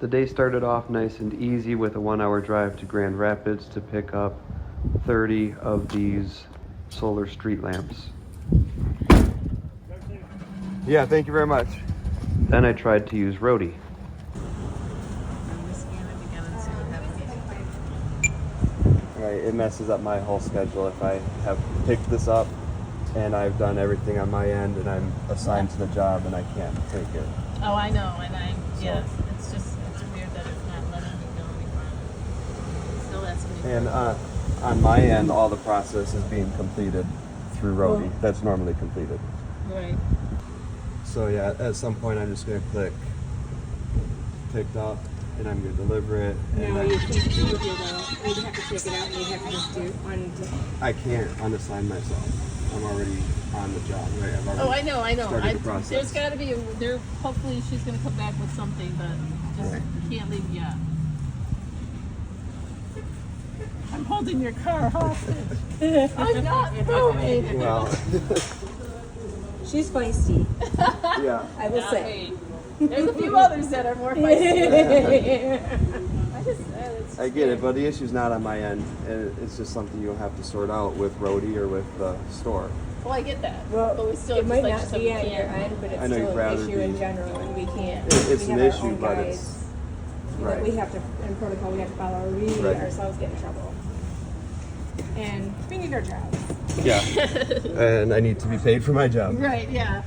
The day started off nice and easy with a 1-hour drive to Grand Rapids to pick up 30 of these solar street lamps. Yeah, thank you very much. Then I tried to use Roadie. Right, it messes up my whole schedule if I have picked this up and I've done everything on my end and I'm assigned to the job and I can't take it. Oh, I know, and yes, it's weird that it's not letting me know anymore. It's still asking me. And on my end, all the process is being completed through Roadie. That's normally completed. Right. So yeah, at some point I'm just gonna click picked up and I'm gonna deliver it. And No, you can't do it though. You have to take it out and you have to just do I can't unassign myself. I'm already on the job, right? I've already I know. started the process. There's got to be hopefully she's going to come back with something, but just can't leave yet. I'm holding your car hostage. I'm not moving. Well, She's feisty. yeah. I will Not say. me. There's a few others that are more feisty. I get it, but the issue's not on my end. It's just something you'll have to sort out with Roadie or with the store. Well, I get that. Well, but we still it might like not be on your end, but I it's know you'd still rather an issue in be- general, and we can't. It's we an have our issue, own but guides it's that right. we have to, in protocol, we have to follow, or we Right. ourselves get in trouble. And we need our jobs. Yeah, and I need to be paid for my job Right, yeah.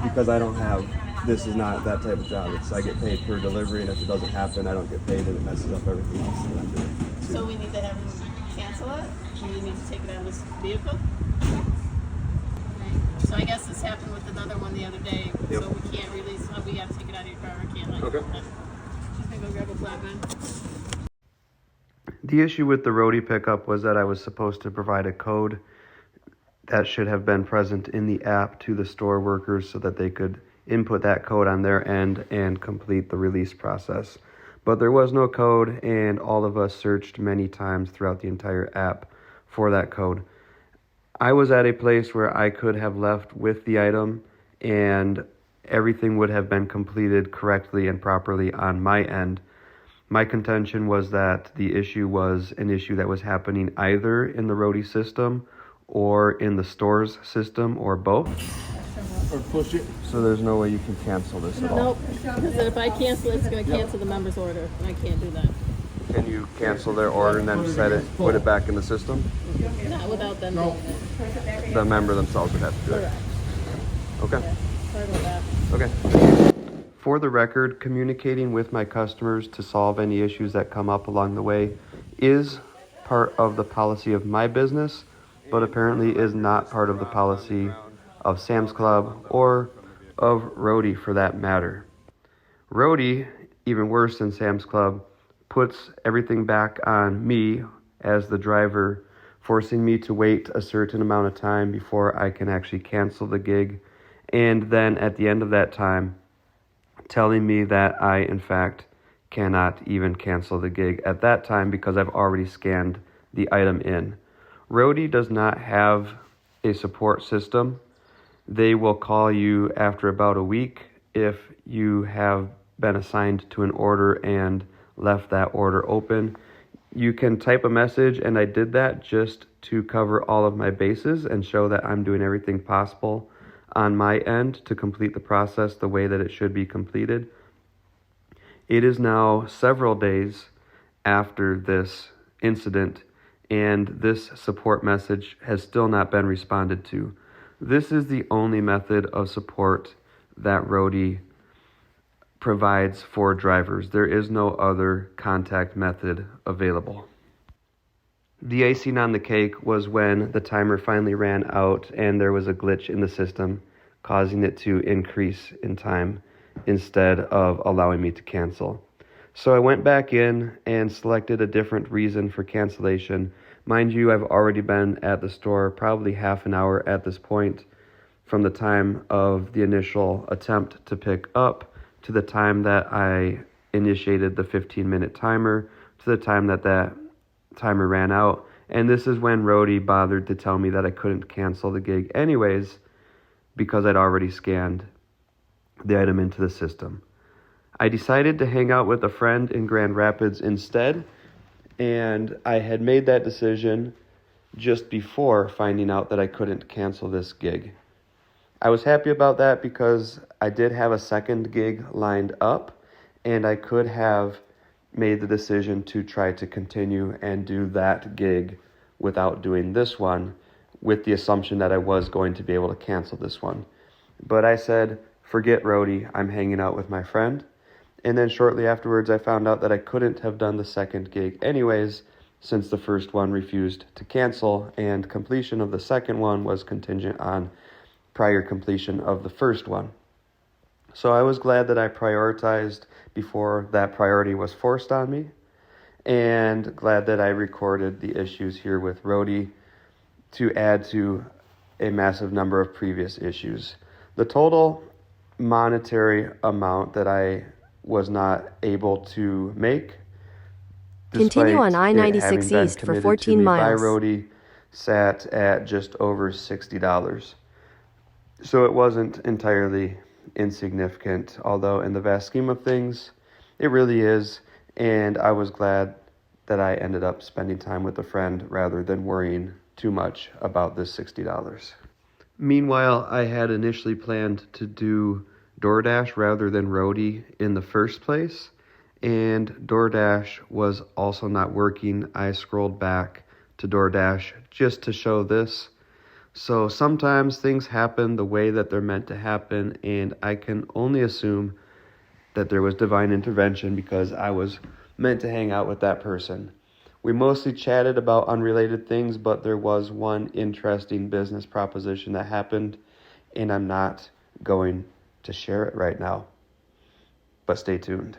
because I don't have. This is not that type of job. I get paid per delivery, and if it doesn't happen, I don't get paid, and it messes up everything else that I'm doing. So we need to have him cancel it? Do we need to take it out of this vehicle? So I guess this happened with another one the other day. Yep. So we can't release, we got to take it out of your car. I can't let Okay. you. She's going to go grab a flatbed. The issue with the Roadie pickup was that I was supposed to provide a code that should have been present in the app to the store workers so that they could input that code on their end and complete the release process. But there was no code, and all of us searched many times throughout the entire app for that code. I was at a place where I could have left with the item and everything would have been completed correctly and properly on my end. My contention was that the issue was an issue that was happening either in the Roadie system or in the store's system or both. Or push it. So there's no way you can cancel this at all. Nope, because if I cancel it, it's going to cancel the member's order. And I can't do that. Can you cancel their order and then put it back in the system? Not without them doing it. The member themselves would have to do it. Correct. Okay. Yeah. Sorry about that. Okay. For the record, communicating with my customers to solve any issues that come up along the way is part of the policy of my business, but apparently is not part of the policy of Sam's Club or of Roadie for that matter. Roadie, even worse than Sam's Club, puts everything back on me as the driver, forcing me to wait a certain amount of time before I can actually cancel the gig, and then at the end of that time, telling me that I, in fact, cannot even cancel the gig at that time because I've already scanned the item in. Roadie does not have a support system. They will call you after about a week if you have been assigned to an order and left that order open. You can type a message, and I did that just to cover all of my bases and show that I'm doing everything possible on my end to complete the process the way that it should be completed. It is now several days after this incident, and this support message has still not been responded to. This is the only method of support that Roadie provides for drivers. There is no other contact method available. The icing on the cake was when the timer finally ran out and there was a glitch in the system causing it to increase in time instead of allowing me to cancel. So I went back in and selected a different reason for cancellation. Mind you, I've already been at the store probably half an hour at this point from the time of the initial attempt to pick up to the time that I initiated the 15-minute timer to the time that that timer ran out. And this is when Roadie bothered to tell me that I couldn't cancel the gig anyways because I'd already scanned the item into the system. I decided to hang out with a friend in Grand Rapids instead, and I had made that decision just before finding out that I couldn't cancel this gig. I was happy about that because I did have a second gig lined up, and I could have made the decision to try to continue and do that gig without doing this one, with the assumption that I was going to be able to cancel this one. But I said, forget Roadie, I'm hanging out with my friend. And then shortly afterwards, I found out that I couldn't have done the second gig anyways, since the first one refused to cancel, and completion of the second one was contingent on prior completion of the first one. So I was glad that I prioritized before that priority was forced on me, and glad that I recorded the issues here with Roadie to add to a massive number of previous issues. The total monetary amount that I was not able to make, Continue on despite it I-96 having been East for committed 14 to me miles. by Roadie, sat at just over $60. So it wasn't entirely insignificant, although in the vast scheme of things, it really is, and I was glad that I ended up spending time with a friend rather than worrying too much about this $60. Meanwhile, I had initially planned to do DoorDash rather than Roadie in the first place, and DoorDash was also not working. I scrolled back to DoorDash just to show this. So sometimes things happen the way that they're meant to happen, and I can only assume that there was divine intervention because I was meant to hang out with that person. We mostly chatted about unrelated things, but there was one interesting business proposition that happened, and I'm not going to share it right now. But stay tuned.